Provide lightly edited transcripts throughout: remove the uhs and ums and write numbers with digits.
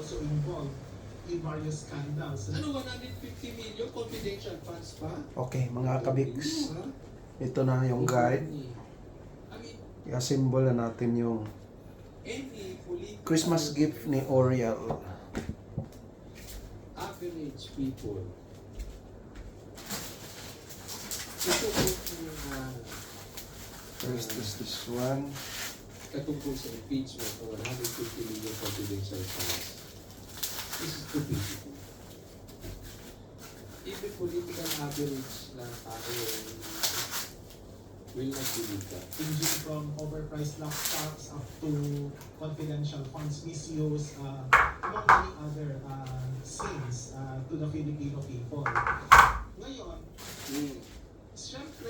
also involved in various scandals. Ano, 150 million confidential funds pa? Okay, mga kabiks. Ha? Ito na yung guide. I mean, I-assemble na natin yung any political Christmas gift ni Oriel. average people. Ito po yung First is this one. katungkol sa impeachment ng 150 million confidential funds. This is stupidity. Even political average na tao will not believe that. Ranging from overpriced laptops up to confidential funds misuse, among many other sins to the Filipino people. Ngayon, siyempre,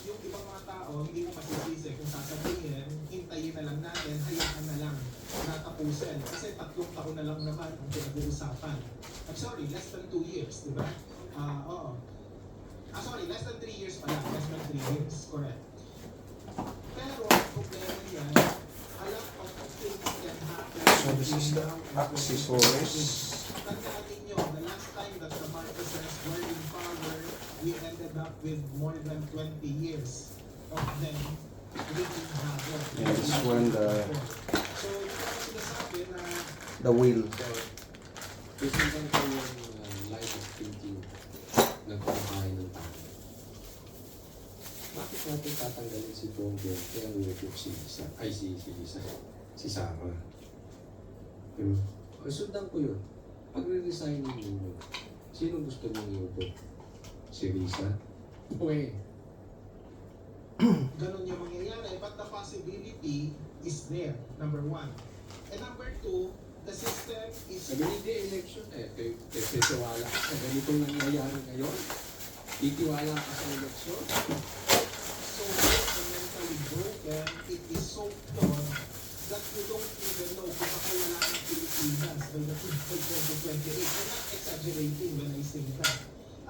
yung ibang mga tao, hindi mo masisisi kung sasabihin, hintayin na lang natin, hayaan na lang natapusin. Kasi 3 taon na lang naman ang pinag-uusapan. I'm sorry, less than 2 years, di ba? Oo. Sorry, less than 3 years pala. Less than 3 years, correct. Pero, ang problema niyan, a lot of things can happen. So this is the accessories. Tandaan ninyo, the last time that the Marcoses were in power, we ended up with more than 20 years of them wreaking havoc. Yeah, this one, So, yung sinasabi na the wheel. Isipan ko yung line of thinking ng pagkain ng tao. Bakit natin tatanggalin si Bongbong kaya nilipip si Lisa? Ay, si Sarah. Diba? Sundan ko yun. Pag re-resign ninyo, sino gusto mong iupo? Si Lisa? Okay. ganun yung mangyayari, but the possibility is there, number 1. And number 2, the system is... Sabi hindi election kasi tiwala ka sa ganitong nangyayari ngayon. Titiwala ka sa election. so fundamentally broken, it is so flawed that you don't even know kung makawala ang Pilipinas by the 2028. I'm not exaggerating when I say that.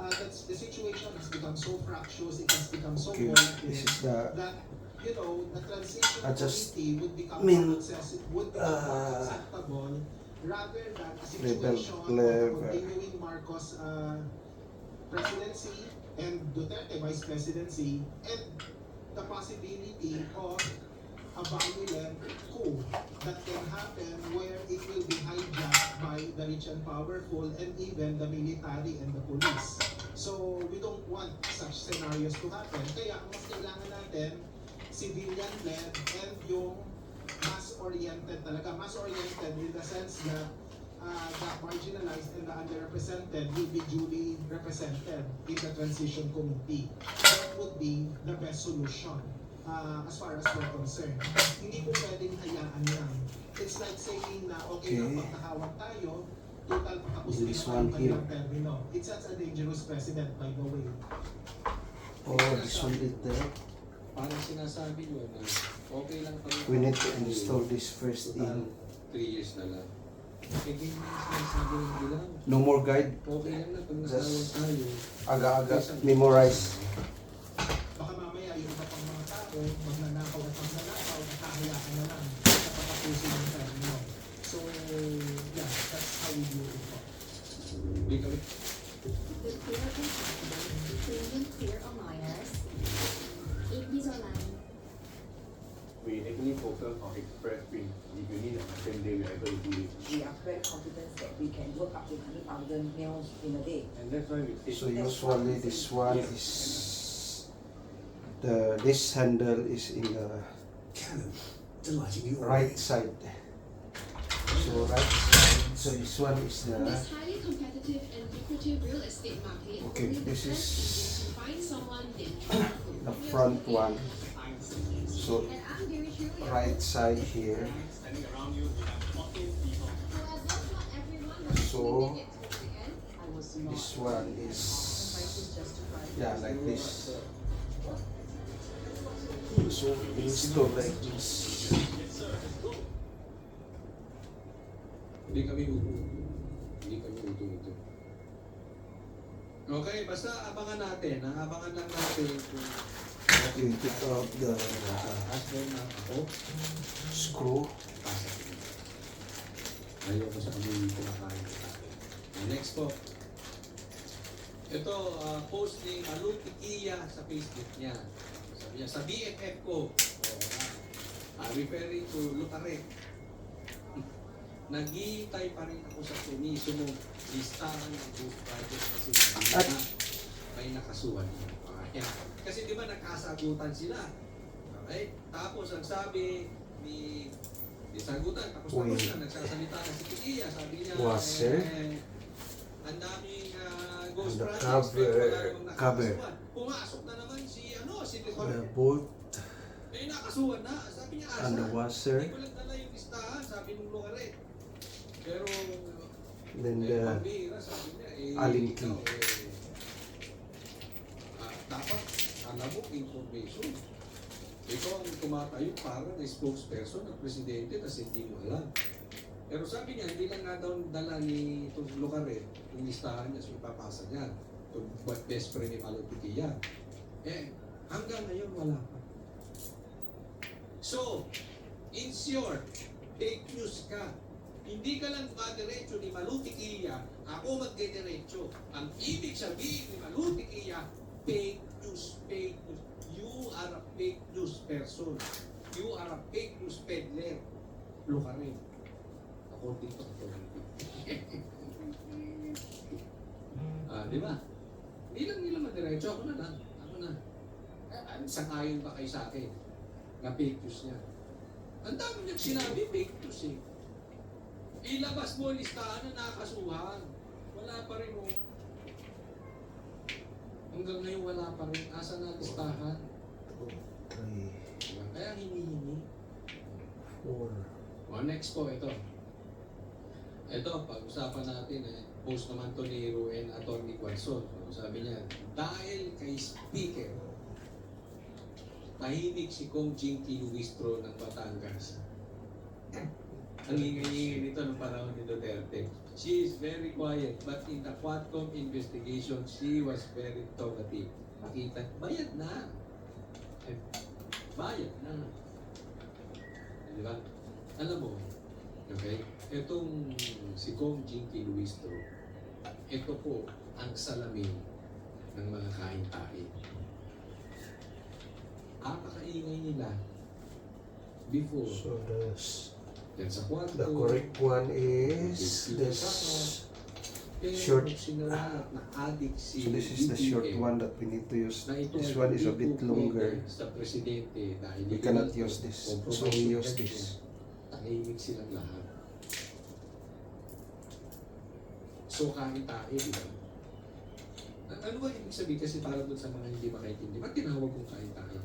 That's, the situation has become so fractious, it has become so Okay, volatile this is the that, you know, the transition just committee would become mean, would become more acceptable rather than a level situation of clever. continuing Marcos presidency and Duterte vice presidency and the possibility of a violent coup that can happen where it will be hijacked by the rich and powerful and even the military and the police. So we don't want such scenarios to happen. Kaya ang mas kailangan natin, civilian-led and yung mass-oriented talaga. Mass-oriented in the sense that the marginalized and the underrepresented will be duly represented in the transition committee. That would be the best solution as far as we're concerned. Hindi po pwedeng hayaan lang. It's like saying na okay, Okay. na pagkahawak tayo, total tapos This na one tayo here. ng termino. It's such a dangerous precedent, by the way. Oh, this one is there. Parang sinasabi nyo na okay lang kami. We need to install this first Total, in. 3 years na lang. Eh, ganyan yung sinasabi ng bilang. No more guide. Okay lang na pag Just nasawag tayo. Aga-aga. Memorize. Baka mamaya yung iba pang mga tao, magnanakaw at magnanakaw, at hahayaan na lang sa patapusin ng termino. So, yeah, that's how we do it po. Hindi kami. The clear premium clear aligners. 8 piece online. We actually focus on express print. If you need a same day, we are able to do it. We are very confident that we can work up to 100,000 meals in a day. And that's why we take So usually this one is this handle is in the right side. So right side. So this one is In the this highly competitive and lucrative real estate market, Okay, only the this best is agents can find someone they trust who the knows front what they one. want. So And I'm very sure we are right both side this here. However, not everyone will So, actually make it to the end. I was not. This one is Prices justified. yeah like this. So we install like this. Hindi kami uto. Hindi kami uto. Okay, basta abangan natin. Abangan lang natin kung Okay, take out the as well na ako. screw. Ayaw ko sa kami kumakain ng tayo. Next po. Ito, post ni Malu Tikia sa Facebook niya. Sabi niya, sa BFF ko, referring to Lucare, naghihintay pa rin ako sa permiso mo listahan ng ghost project kasi At- na may nakasuhan. Kasi di ba nagkasagutan sila? Okay? Tapos ang sabi ni sagutan, tapos Uy. na, nagsasalita na si Tikia, sabi niya, Waser. ang daming ghost The projects, pero wala namang cover. nakakasuhan. Pumasok na naman si Licor. The bolt Eh, nakasuhan na. Sabi niya, asa? and the washer, Hindi ko lang dala yung listahan, sabi nung Lucare. Pero, then the pambihira, sabi niya, Alin ikaw, key. dapat, alam mo, information. Ikaw ang tumatayo para na spokesperson ng presidente kasi hindi mo alam. Pero sabi niya, hindi lang nga daw dala ni Lucare yung listahan niya, so ipapasa niya. Yung best friend ni Malutitia. Eh, hanggang ngayon wala pa. So, in short, fake news ka. Hindi ka lang madiretso ni Malutitia, ako magdidiretso. Ang ibig sabihin ni Malutitia, fake news, fake news. You are a fake news person. You are a fake news peddler. Lucare. According to authority. Di ba? Hindi lang nila madiretso. Ako na lang. Ako na. Sangayon ba kayo sa akin? Na fake news niya. Ang dami niyang sinabi, fake news eh. Ilabas mo listahan na nakasuhan. Wala pa rin mo. Hanggang ngayon wala pa rin. Asa na listahan? 3, Kaya hinihingi. 4. Next po, ito. Ito, pag-usapan natin post naman to ni Ruen Atty. Qualson. Sabi niya, dahil kay Speaker, tahimik si Kong Jinky Luistro ng Batangas. Ang ingay-ingay nito ng panahon ni Duterte. She is very quiet, but in the Quadcom investigation, she was very talkative. Makita, bayad na. Bayad na. Di ba? Alam mo, okay? Itong si Kong Jinky Luistro, ito po ang salamin ng mga kain-kain. Apakaingay nila before. So Yan sa kwarto. the correct one is this. short. Sinaralat na addict si So this is the short BBM, one that we need to use. na ito This ay one is a hindi bit po longer. pwede sa presidente dahil We cannot use this. So we use this. Tahimik silang lahat. So kain tayo, di ba? Ano ba ibig sabihin? Kasi para doon sa mga hindi makaintindi, ba't tinawag kong kain tayo?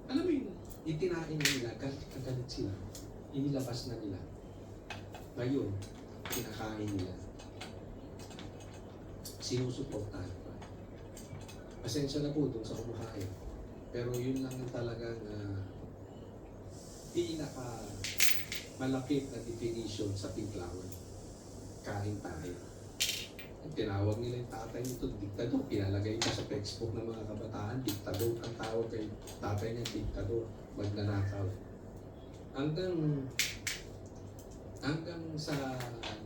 Alam mo yung itinain na nila, galit sila, inilabas na nila. Ngayon, kinakain nila. Sinusuportahan pa. Pasensya na po doon sa kumakain. Pero yun lang yung talagang pinaka malapit na definition sa Pinklawan. Kain tayo. Tinawag nila yung tatay nito, diktador. Pinalagay niya sa textbook ng mga kabataan, diktador. Ang tawag kay tatay niya, diktador. Magnanakaw. Hanggang sa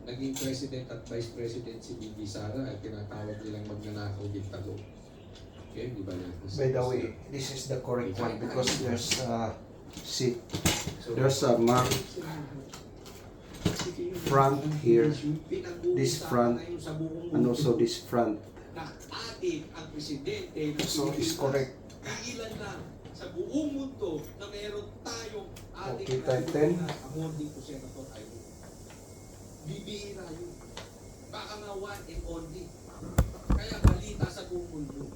naging president at vice president si Bibi Sara, ay tinatawag nilang magnanakaw, diktador. Okay, di ba na? By the way, this is the correct one because there's a seat. So, There's a mark front here, this front, and also this front. Na atin ang presidente ng So it's Pilipinas. correct. Ilan lang sa buong mundo na meron tayong ating Okay, type 10. Amending to Senator Ayo. Bibihira yun. Baka nga one and only. Kaya balita sa buong mundo.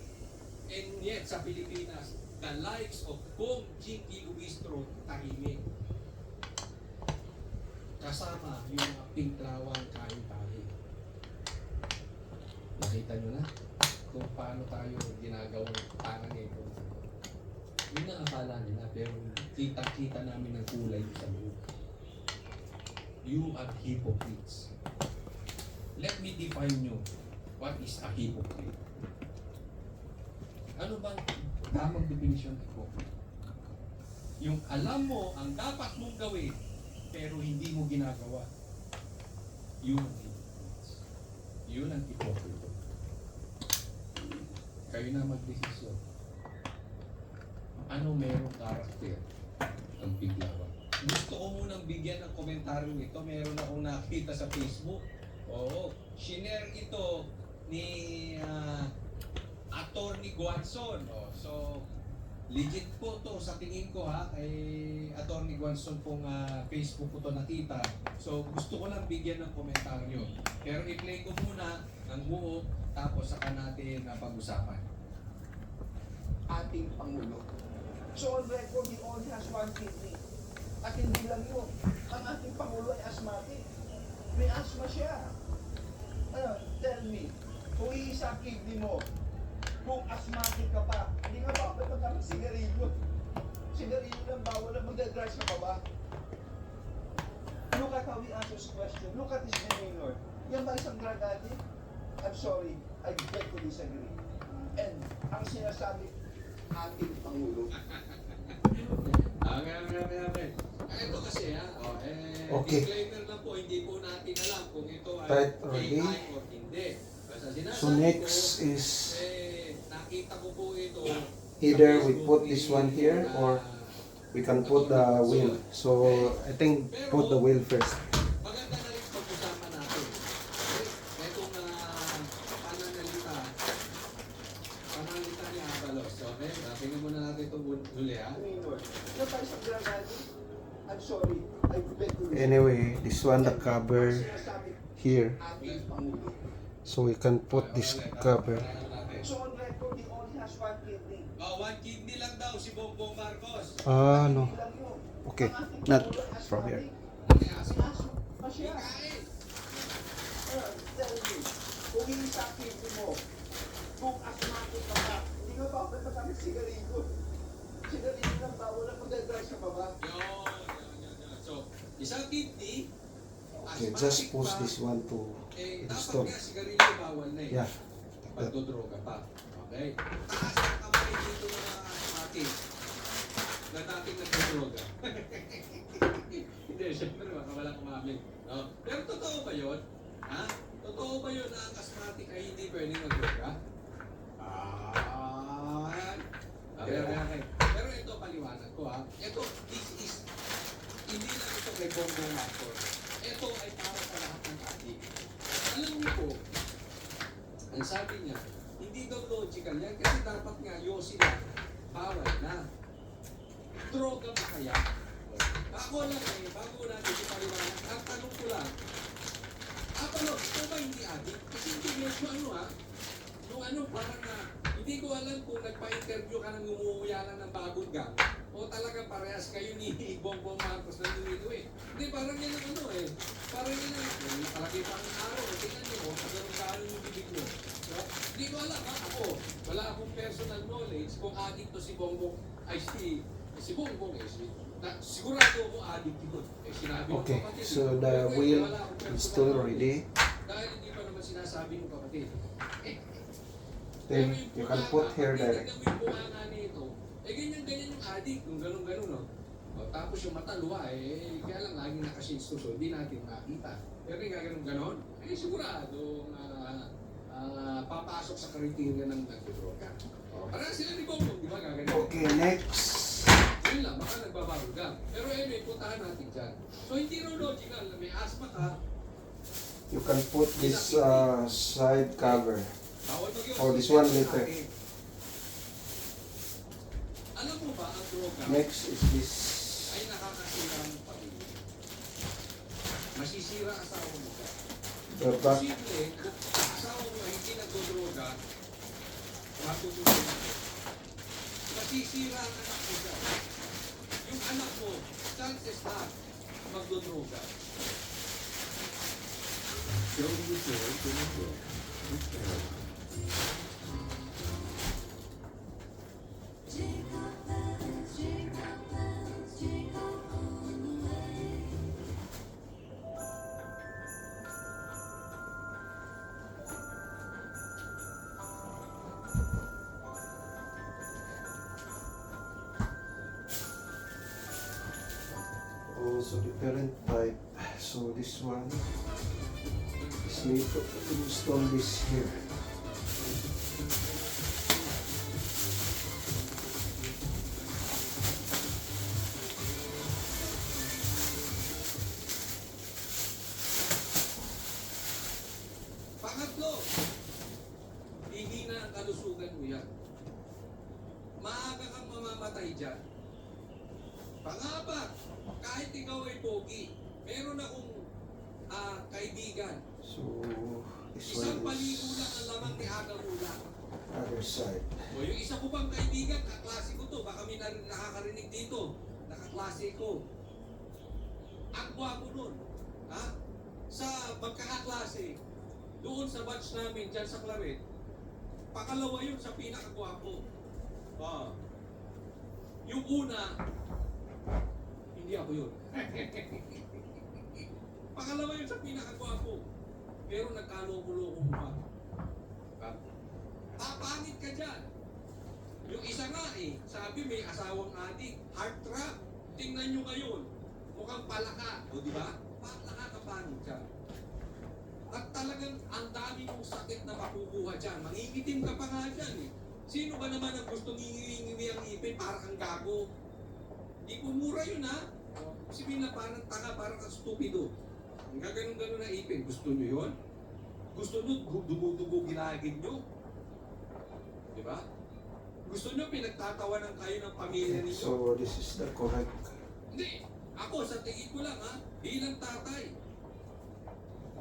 And yet sa Pilipinas, the likes of Kong Jinky Luistro tahimik. Kasama yung mga Pinklawan kain tayo. Nakita nyo na kung paano tayo ginagawang tangan nito. Yun na akala nila, pero kita-kita namin ang kulay sa loob. You are hypocrites. Let me define you. What is a hypocrite? Ano bang tamang definition ng hypocrite? Yung alam mo ang dapat mong gawin, pero hindi mo ginagawa. Yun ang hypocrites. Yun ang hipokrito. Kayo na magdesisyon. Ano merong karakter ng Biglawan? Gusto ko munang bigyan ng komentaryo ito. Meron akong nakita sa Facebook. Oo, shinare ito ni Attorney Guanzon. Oh, so, legit po to sa tingin ko ha. Kay Attorney Guanzon pong Facebook ko to nakita. So, gusto ko lang bigyan ng komentaryo. Pero i-play ko muna ng buo, tapos saka natin pag-usapan. Ating Pangulo. So on record, he only has one kidney. At hindi lang yun. Ang ating Pangulo ay asthmatic. May asthma siya. Tell me, kung iisa kidney mo, kung asthmatic ka pa, hindi nga ba ako magkamang sigarilyo? Sigarilyo lang bawal na magdadrive sa baba. Look at how he answers question. Look at his demeanor. Yan ba isang drug addict? I'm sorry, I beg to disagree. And ang sinasabi, ating Pangulo. Okay. Ito kasi Okay. disclaimer lang po, hindi po natin alam kung ito ay Right, ready? AI or hindi. Basta sinasabi So next ko, is nakita ko po ito either sa we Facebook put ni, this one here or we can put the wheel. So I think put the wheel first. maganda na rin pag-usapan natin. Itong pananalita ni Avalos. Okay? Tingnan muna natin itong huli ha. Demeanor. Yan ba isang drug addict? I'm sorry, I beg to disagree. Anyway, this one the cover Sinasabi, here, ating Pangulo. so we can put this cover. So on record, he only has one kidney. One kidney lang daw si Bongbong Marcos. No. Hindi lang yun. Okay, Ang ating not Pangulo ay from here. asthmatic. May asma. Asthma siya. Kain. Tell me, kung iisa kidney mo, kung asthmatic ka pa, hindi nga ba ako nagpatamit sigarilyo? Sigarilyo lang bawal na magdadrive sa baba. Yun. So, isang kidney, Okay, asthmatic just push pa, this one to dapat install. nga sigarilyo bawal na eh. Yeah. Pagdodroga pa. Okay? Taas ang kamay dito ng mga asthmatic na dating nagdodroga. Hindi, syempre baka walang umamin. No? Pero totoo ba yun? Ha? Totoo ba yun na ang asthmatic ay hindi pwedeng magdroga? Okay. Pero ito paliwanag ko ha. Ito, this is hindi lang ito kay Bongbong Marcos. Ito ay para sa lahat ng adik. Alam niyo po, ang sabi niya, hindi daw logical yan kasi dapat nga yosi na, bawal na. Droga ba kaya? Ako lang bago natin ipaliwanag, ang tanong ko lang, ito ba hindi adik? Kasi hindi mo parang hindi ko alam kung nagpa-interview ka ng umuuyanan ng bagong gang o talagang parehas kayo ni Bongbong Marcos na niliwi. Hindi, parang yan ang parang yan ang nakalagay pa ang araw, tingnan niyo kung ganun yung bibig mo. So, hindi ko alam ako, wala akong personal knowledge kung addict to si Bongbong, si Bongbong sigurado ako addict yun. Sinabi ng Okay, kapatid. so the Pero wheel wala akong personal installed knowledge. already. Dahil hindi pa naman sinasabi ng kapatid. Then you can put here direct. Yung bunganga nito, ganyan-ganyan yung adik, yung ganun-ganun, no? O, tapos yung mata luwa, kaya lang laging nakashades to, so hindi natin makita. Pero yung ganun-ganun, sigurado papasok sa kriteria ng nagdodroga. Parang sila ni Bongbong, di ba gagawin? Okay, next. Yun lang, baka nagbabarugang. Pero anyway, puntahan natin dyan. So hindi raw logical na may asthma ka, You can put this side cover. bawal mag-iwas. Oh, this one later. Alam mo ba ang droga Next is this. ay nakakasira ng pamilya? Masisira ang asawa mo ka. The back. Posible, kung ang asawa mo ay hindi nagdodroga, matutulog mo. Masisira ang anak mo ka. Yung anak mo, chances na magdodroga. Also different type. So this one. just need to install this here. Pangatlo, hihina ang kalusugan mo yan. Maaga kang mamamatay dyan. Pangapat, kahit ikaw ay pogi, meron akong kaibigan. So this Isang one paligo is lang ang lamang ni Aga Mula. other side. O yung isa ko pang kaibigan, kaklase ko to, baka may nakakarinig dito, nakaklase ko. Ang gwapo nun, ha? Sa magkakaklase, doon sa batch namin dyan sa Claret, pakalawa yun sa pinakagwapo. Yung una, hindi ako yun. Pakalawa yun sa pinakagwapo. Pero nagkaloko-loko mo pa. Papangit ka dyan. Yung isa nga sabi may asawang adik, heart trap. Tingnan nyo ngayon, mukhang palaka. O di ba? Palaka ka paano dyan? At talagang ang dami mong sakit na makukuha dyan. Mangingitim ka pa nga dyan Sino ba naman ang gustong ngingiwi ang ipin para kang gago? Di po mura yun Sabihin na parang tanga, parang kang stupido. Ang gaganon-ganon na ipin, gusto nyo yun? Gusto nyo dugo-dugo ginagin nyo? Di ba? Gusto nyo pinagtatawanan kayo ng pamilya ninyo? So this is the correct. Hindi. Ako, sa tingin ko lang bilang tatay.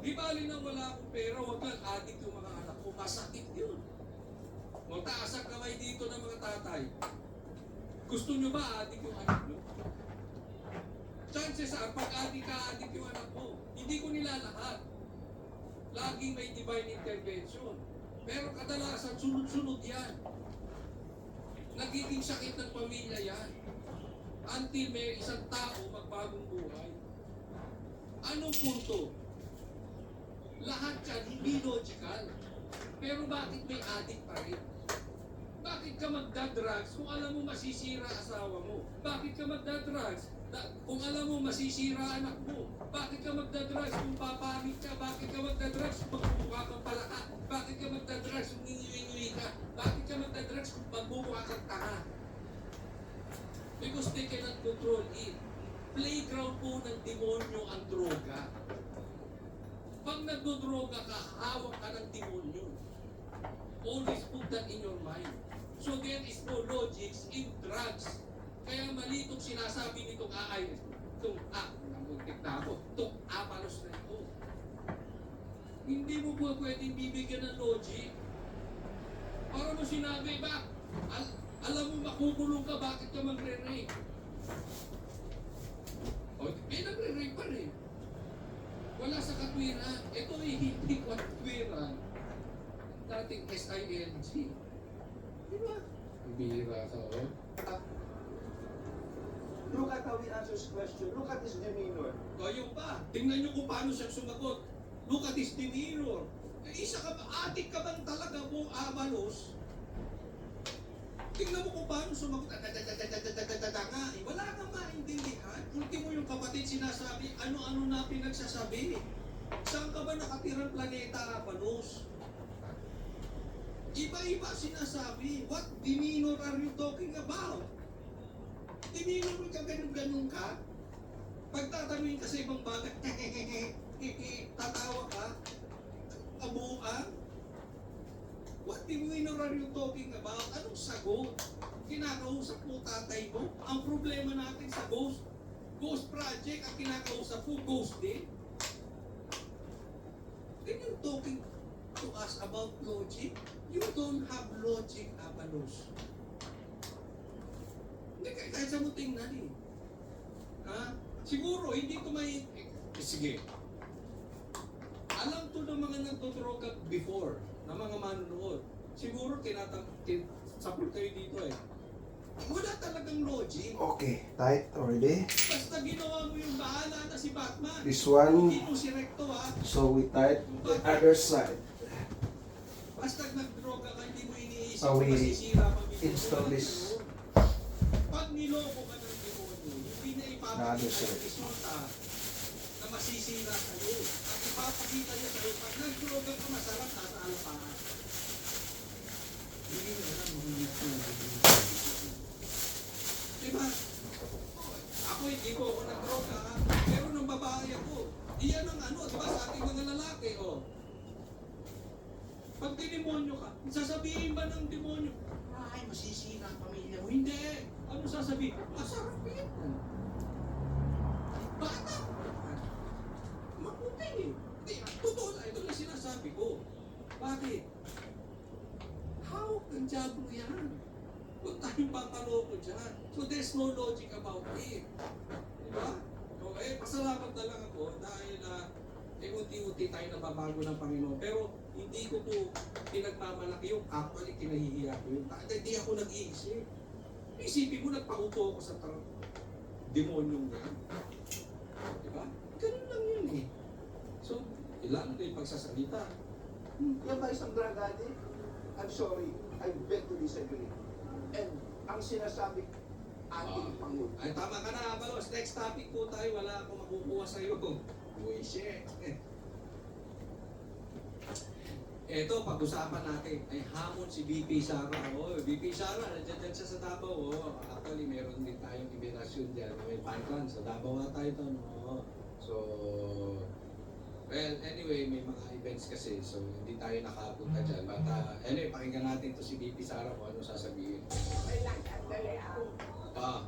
Di bali na wala akong pera, wag lang adik yung mga anak ko. Masakit yun. Mataas ang kamay dito ng mga tatay. Gusto nyo ba adik yung anak nyo? Chances are, pag adik ka, adik yung anak mo. Hindi ko nilalahat. Laging may divine intervention. Pero kadalasan, sunod-sunod yan. Nagiging sakit ng pamilya yan. Until may isang tao magbagong buhay. Anong punto? Lahat yan hindi logical. Pero bakit may addict pa rin? Bakit ka magdadrugs kung alam mo masisira asawa mo? Bakit ka magdadrugs kung alam mo masisira anak mo? Bakit ka magdadrugs kung papamit ka? Bakit ka magdadrugs kung magmumukha kang palaka? Bakit ka magdadrugs kung ngingiwi ka? Bakit ka magdadrugs kung magmumukha kang tanga? Because they cannot control it. Playground po ng demonyo ang droga. Pag nagdodroga ka, hawak ka ng demonyo. Always put that in your mind. So there is no logics in drugs. Kaya mali itong sinasabi nitong namuntik na ako, itong apalos na ito. Hindi mo po pwedeng bibigyan ng logic. Para mo sinabi ba, alam mo makukulong ka, bakit ka magre-rape? O, may nagre-rape pa rin. Wala sa katwiran. Ito ay hindi katwiran. Dating SING. Di ba? Bihira ka, Look at how he answers question. Look at his demeanor. O, yung pa. Tingnan nyo kung paano siya sumagot. Look at his demeanor. Isa ka ba, adik ka bang talaga mo, Avalos? Tingnan mo kung paano sumagot. Wala kang maintindihan. Ultimo yung kapatid sinasabi, ano-ano na pinagsasabi. Saan ka ba nakatirang planeta, Avalos? Iba-iba sinasabi. What demeanor are you talking about? Demeanor mo ka ganun-ganun ka? Pagtatanungin ka sa ibang bagay, tatawa ka? Kabuuan? What demeanor are you talking about? Anong sagot? Kinakausap mo tatay mo? Ang problema natin sa Ghost Project, ang kinakausap mo, Ghost din? Then you're talking to us about logic? You don't have logic, Avalos. Hindi, kahit sa mo tingnan Siguro, hindi ko may... sige. Alam to ng mga nagdodroga before, na mga manunood. Siguro, support kayo dito Wala talagang logic. Okay, tight already. Basta ginawa mo yung bahala na si Batman. This one. Hindi mo si Recto So we tight the other side. Basta nagdroga ka, hindi mo iniisip So we masisira pamilya. install this. Pag niloko ka ng demonyo, hindi na ipapakita yung resulta na masisira sa'yo. At ipapakita niya sa'yo, pag Pag demonyo ka, sasabihin ba ng demonyo, ay, masisira ang pamilya mo? Hindi. Ano sasabihin? Masarap yan. Bata. Maputi eh. Hindi, totoo na. Ito lang sinasabi ko. Bakit? How? Ang diablo yan. Huwag tayong papaloko dyan. So there's no logic about it. Diba? So, pasalamat na lang ako dahil unti-unti tayo nababago ng Panginoon. Pero hindi ko to pinagmamalaki yung actually kinahihiya ko yun. Hindi ako nag-iisip. Isipin mo, nagpauto ako sa demonyong yan. Diba? Ganun lang yun eh. So, lalo na yung pagsasalita. Yan ba isang drug addict? I'm sorry, I beg to disagree. And ang sinasabi, ating Pangulo. Ay, tama ka na, Balos. Next topic po tayo. Wala akong makukuha sa'yo. Bullshit. Eto, pag-usapan natin. Ay, hamon si BP Sara. Oh, BP Sara, nandiyan siya sa Davao. Oh. Actually, meron din tayong imbinasyon dyan. May pantan. Sa Davao nga tayo to. No? So, well, anyway, may mga events kasi. So, hindi tayo nakapunta dyan. But, anyway, pakinggan natin to si BP Sara kung ano sasabihin. May nagkandali ako. Ah,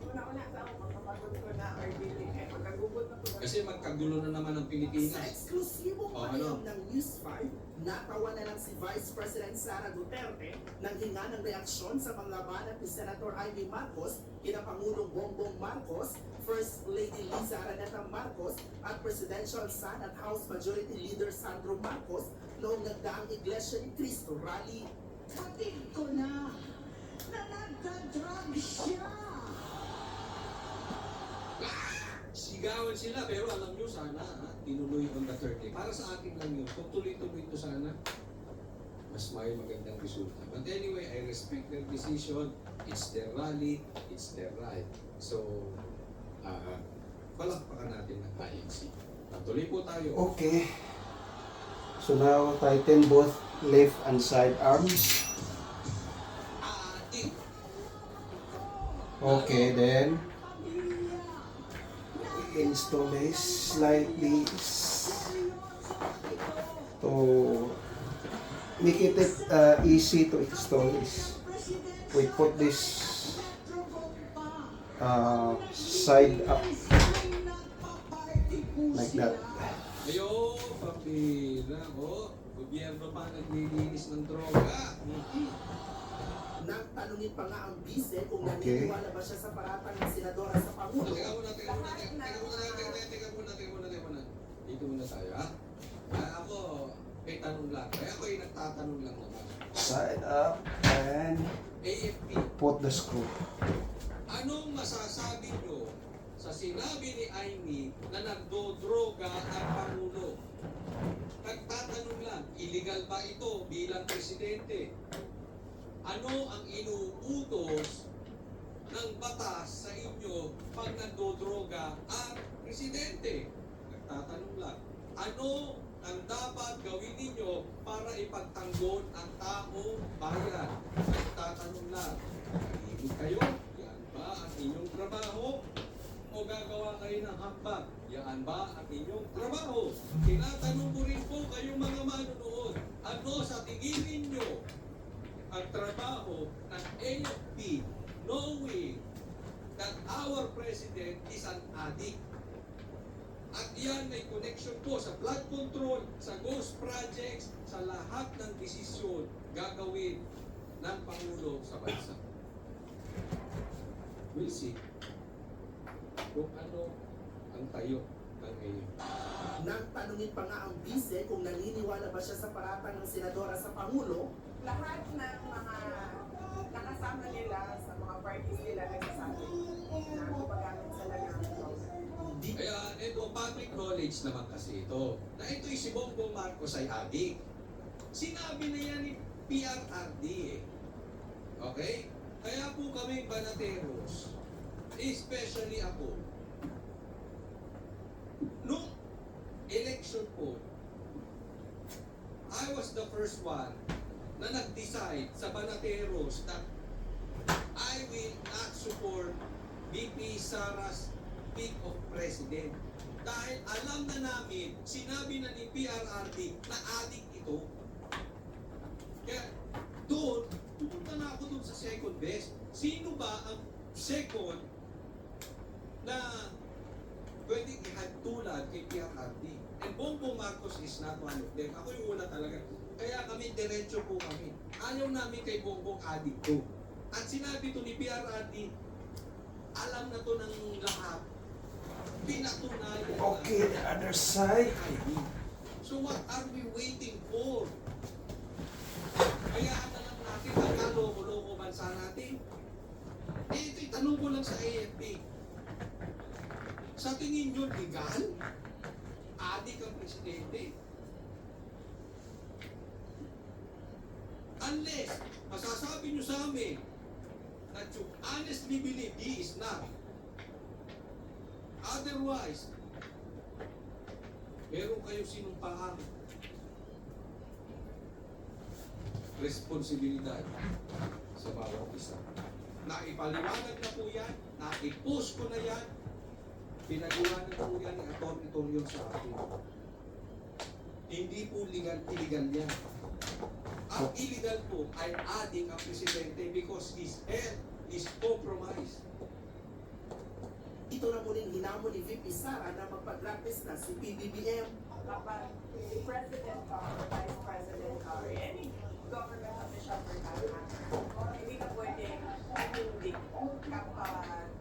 Una-una sa ako, magkapagod ko na RBT. Eh, magkagubot na ko na. kasi magkagulo na naman ang Sa Pilipinas. eksklusibong Oh, panayam ano? ng News 5, natawa na lang si Vice President Sara Duterte nang hinga ng reaksyon sa mga labanan ni Senator Amy Marcos, kina Pangulong Bongbong Marcos, First Lady Liza Araneta Marcos, at Presidential Son at House Majority Leader Sandro Marcos noong nagdaang Iglesia ni Cristo rally. Patid ko na nagka-drug siya. Sigawan sila, pero alam nyo sana, tinuloy on the 30. Para sa akin lang yun. Kung tuloy-tuloy ito sana, mas may magandang resulta. But anyway, I respect their decision. It's their rally. It's their right. So, palakpakan natin ng INC. Tuloy po tayo. Okay. So now tighten both left and side arms. Ating. Okay, then install this like this to make it easy to install this. We put this side up like that. Ayo, papila. O, gobyerno pa naglilinis ng droga. Nang tanungin pa nga ang bise kung Okay. naniniwala ba siya sa paratang ng senadora sa Pangulo. Teka muna. Dito muna tayo, ha? Ako, may tanong lang. Kaya ako yung nagtatanong lang naman. Side up and AFP, put the screw. anong masasabi nyo sa sinabi ni Amy na nagdodroga ang Pangulo? Nagtatanong lang, illegal ba ito bilang presidente? Ano ang inuutos ng batas sa inyo pag nagdodroga ang presidente? Nagtatanong lang. Ano ang dapat gawin ninyo para ipagtanggol ang taong bayan? Nagtatanong lang. Tahimik kayo? Yan ba ang inyong trabaho? O gagawa kayo ng hakbang? Yan ba ang inyong trabaho? Tinatanong ko rin po kayong mga manonood. Ano sa tingin ninyo ang trabaho ng AFP knowing that our president is an addict? At yan may connection po sa blood control, sa ghost projects, sa lahat ng desisyon gagawin ng Pangulo sa bansa. We'll see kung ano ang tayo ng AFP. Nang tanungin pa nga ang bise kung naniniwala ba siya sa paratang ng senadora sa Pangulo. Lahat ng mga nakasama nila sa mga parties nila nagsasabi na gumagamit sila ng drugs. Kaya ito, public knowledge naman kasi ito. Na ito'y si Bongbong Marcos ay adik. Sinabi na yan ni PRRD eh. Okay? Kaya po kami banateros, especially ako, nung election po, I was the first one na nag-decide sa banateros that I will not support VP Sara's pick of president. Dahil alam na namin, sinabi na ni PRRD na adik ito. second best. Sino ba ang second na pwedeng ihagtulad kay PRRD? And Bongbong Marcos is not one of them. Ako yung una talaga. Kaya kami, diretso po kami. Ayaw namin kay Bongbong adikto. At sinabi to ni PRRD, alam na to ng lahat. Pinatunayan Okay, the other side. So what are we waiting for? Kaya na lang natin ang kaloko-loko bansa natin. Ito'y tanong ko lang sa AFP. Sa tingin nyo, legal? Adik ang presidente? Unless, masasabi nyo sa amin that you honestly believe he is not. Otherwise, meron kayo sinumpahang responsibilidad sa bawat isa. Naipaliwanag na po yan, naipost ko na yan, pinaliwanag po yan ni Atty. Torion sa akin. Hindi po illegal yan. Ang illegal po ay adding ang presidente because his health is compromised. Ito na muling hinamon ni VP Sara na magpag-practice na si PBBM. Kapag si President ka or Vice President ka or any government official for that matter, hindi ka pwedeng hindi kapag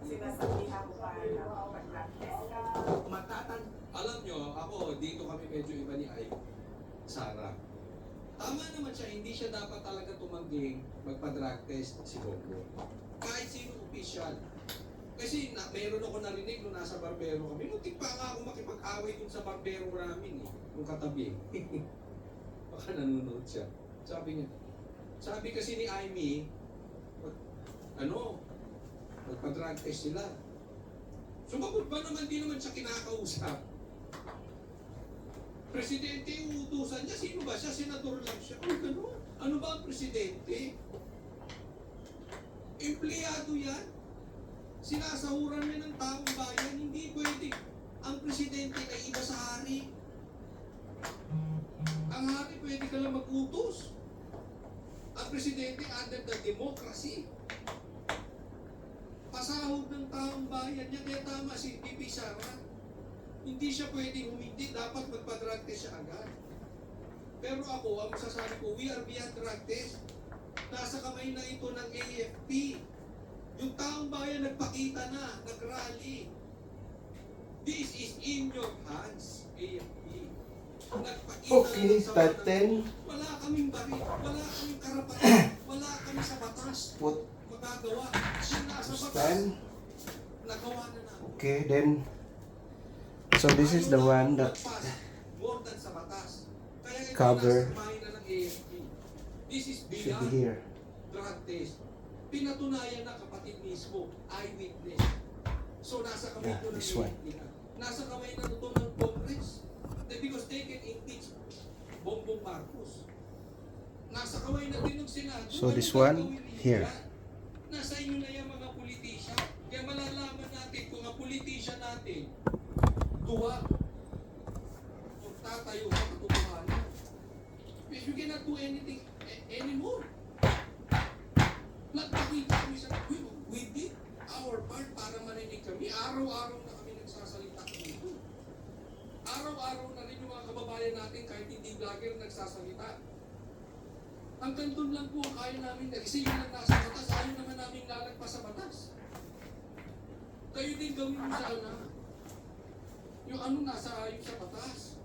sinasabihan mo pa na mag-practice ka. Alam nyo, ako, dito kami medyo iba ni Ay Sara. Tama naman siya, hindi siya dapat talaga tumangging magpa-drug test si Bongbong. Kahit sino official. Kasi meron ako narinig nung nasa barbero kami. Muntik pa nga ako makipag-away dun sa barbero namin nung katabi. Baka nanonood siya. Sabi kasi ni Amy, magpa-drug test sila. Sumagot ba naman, di naman siya kinakausap? Presidente yung utusan niya, sino ba siya? Senador lang siya. Gano'n. Ano ba ang presidente? Empleyado yan. Sinasahuran niya ng taong bayan, hindi pwede. Ang presidente ay iba sa hari. Ang hari pwede ka lang mag-utos. Ang presidente under the democracy. Pasahod ng taong bayan niya, kaya tama si VP Sara. Hindi siya pwede humindi, dapat magpa-drug test siya agad. Pero ako, ang masasabi ko, we are beyond drug test. Nasa kamay na ito ng AFP. Yung taong bayan nagpakita na, nag-rally. This is in your hands, AFP. Nagpakita Okay, na sa start mata. 10. Wala kaming baril, wala kaming karapatan, wala kami sa batas. Put Magagawa. Yung nasa batas, stand. nagawa na namin. Okay, then. So this is the one that More than sa batas. Kaya ito cover nasa kamay na ng AFP. This is should be beyond here. drug test. Pinatunayan na kapatid mismo, eyewitness. So nasa kamay Yeah, ko ng this one. AFP na. Nasa kamay na ito ng Congress. Because they can impeach Bongbong Marcos. Nasa kamay na din ng Senado. So this Ano one, gagawin ninyo here. yan? Nasa inyo na yung mga politisya. Kaya malalaman natin kung ang politisya natin duwa kung tatayo sa katotohanan. Because we cannot do anything anymore. Nagpakita kami sa we did our part para marinig kami. Araw-araw na kami nagsasalita dito. Araw-araw na rin yung mga kababayan natin kahit hindi vlogger nagsasalita. Hanggang doon lang po ang kaya namin kasi yun ang nasa batas. Ayaw naman namin lalagpas sa batas. Kayo din gawin mo sana. Yung ano nasa ayon sa batas.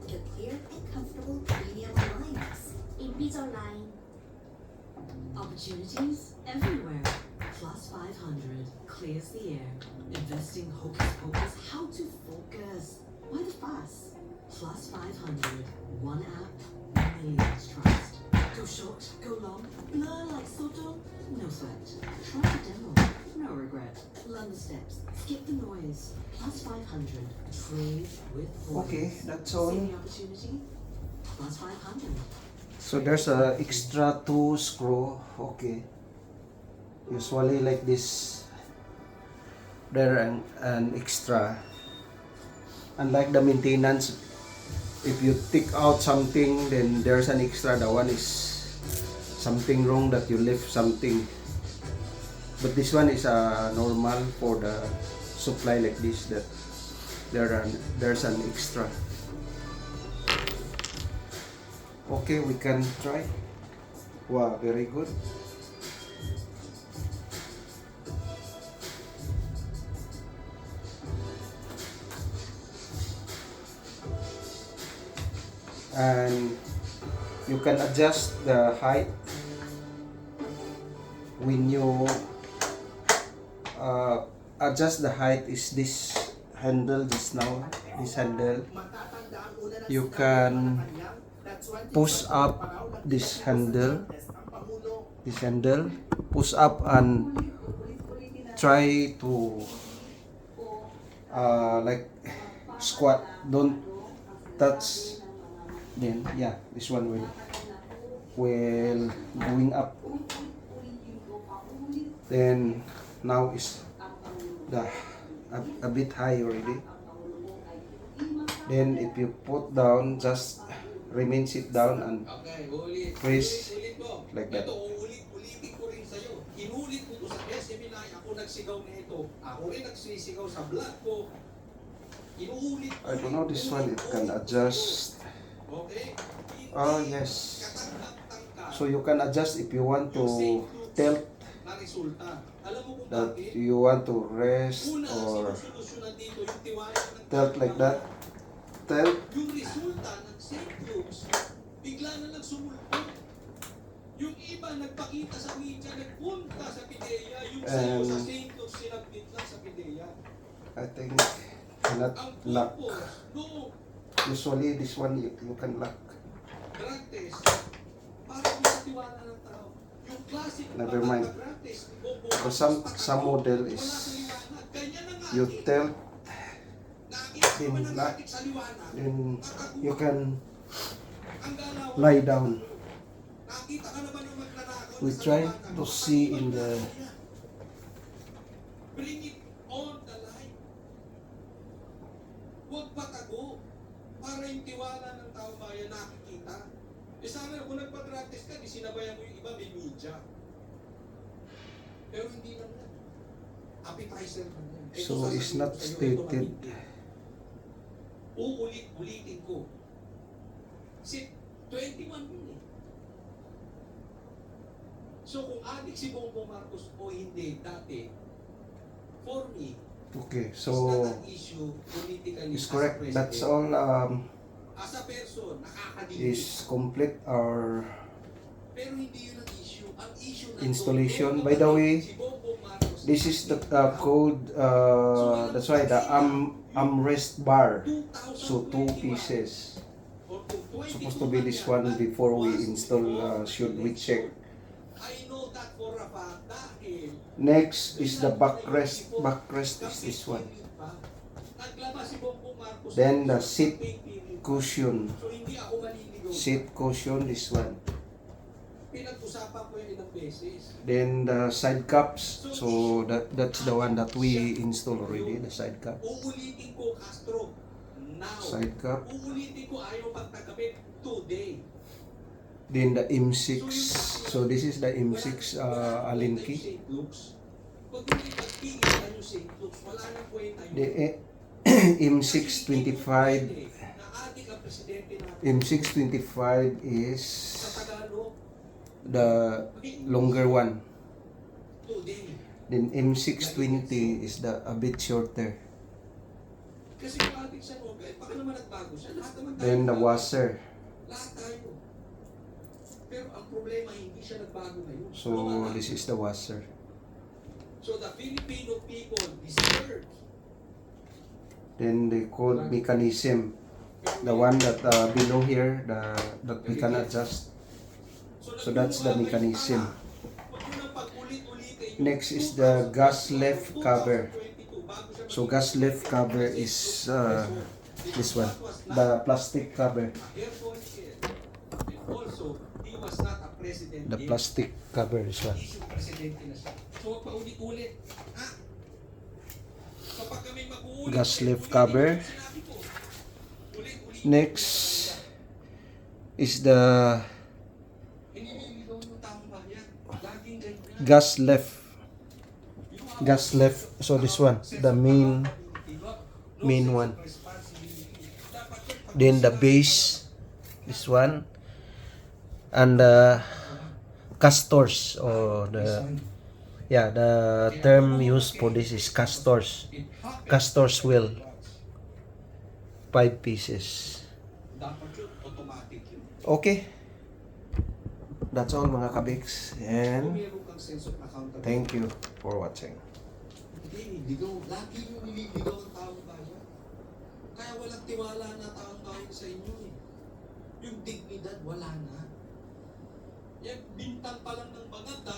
The clear and comfortable premium alliance. Invisalign. Opportunities everywhere. Plus 500 clears the air. Investing hocus pocus. How to focus? Why the fuss? Plus 500. One app, millions trust. Go short, go long, blur like Soto. No sweat. Try the demo. No regret. Learn the steps. Skip the noise. Plus 500. Trade with voice. Okay, that's all. See the opportunity? Plus 500. So there's a extra 2 screw. Okay. Usually like this. There an extra. Unlike the maintenance if you take out something, then there's an extra. The one is something wrong that you left something. But this one is normal for the supply like this, that there's an extra. Okay, we can try. Wow, very good. And you can adjust the height when you adjust the height. Is this handle just now, this handle, you can push up this handle, push up and try to like squat. Don't touch. Then yeah, this one will going up. Then now is a bit high already. Then if you put down, just remain sit down and press like that. Ulitin ko rin sa'yo. Inulit ko sa SMNI. Ako nagsigaw nito. Ako rin nagsisigaw sa vlog ko. Inuulit ko. I don't know this one, it can adjust. Okay? Oh yes. So you can adjust if you want to tilt, Na resulta. Alam mo kung that bakit? you want to rest Una, or sinusolusyonan dito yung tiwala ng tilt like that. Tilt. Yung resulta ng St. Luke's, bigla na lang sumulpot. Yung iba nagpakita sa media, nagpunta sa PIDEA, yung sa'yo sa St. Luke's, sinabit lang sa PIDEA. I think cannot Ang lock. purpose, no, Usually this one you can lock. drug test, para sa tiwala ng tao. Yung classic Never mind. drug test, So some model is you tilt, then you can lie down. We try to see in the Bring it on the line. Huwag patago para yung tiwala ng tao bayan nakikita. E sana kung nagpa-drug test ka, di sinabayan mo yung iba, may media. Pero hindi lang yan. Appetizer lang yan. so it's not stated. Uulit-ulitin ko. Si 21 yun eh. So kung adik si Bongbong Marcos o hindi dati, for me, Okay, it's so not an issue politically it's as a correct. president. That's all. As a person, nakakadinig. Is complete our Pero hindi yun ang issue. Ang issue na installation. By the way, si Bongbong Marcos, this is the code. That's why the armrest bar. So 2 pieces. or kung 22 Supposed to be this one before we install. Should we check? I know that for a fact dahil Next is the backrest. Backrest is this one. naglabas si Bongbong Marcos. Then the ng seat campaign period. Cushion. So hindi ako maliligaw. Seat cushion. This one. Pinag-usapan ko yung ilang beses. Then the side cups. So that's the one that we install already. The side cup. Uulitin ko, Castro. Now. Side cup. Uulitin ko, ayaw pagtagapit today. Then the M6. So this is the M6 Alinki. Pag hindi pagpilitan yung St. Luke's, wala nang kwenta yun. The M625. Na adik ang presidente natin M625 is sa Tagalog, the longer one. today. Then M620 is the a bit shorter. Kasi kung adik siya, okay, baka naman nagbago siya. Lahat naman tayo. Then the washer. Lahat tayo. Pero ang problema, hindi siya nagbago ngayon. So this is the washer. So the Filipino people deserve. Then the code mechanism. The one that below here, that we can adjust. So that's the mechanism. Next is the gas left cover. So gas left cover is this one, the plastic cover. Also, he was not a president. The plastic cover is one. Issue presidente na siya. So, paulit-ulit. Ha? Kapag kami mag-uulit, Gas left cover. sinabi ko, ulit-ulit Next is the gas left. Gas left. So this one, the main one. Then the base, this one, and the castors, or the term used for this is castors. Castors wheel, 5 pieces. Okay, that's all mga kabiks, and thank you for watching. Lagi yung nililigaw ang taong bayan. Kaya walang tiwala na taong bayan sa inyo eh. Yung dignidad wala na. Yan, bintang pa lang ng bangag,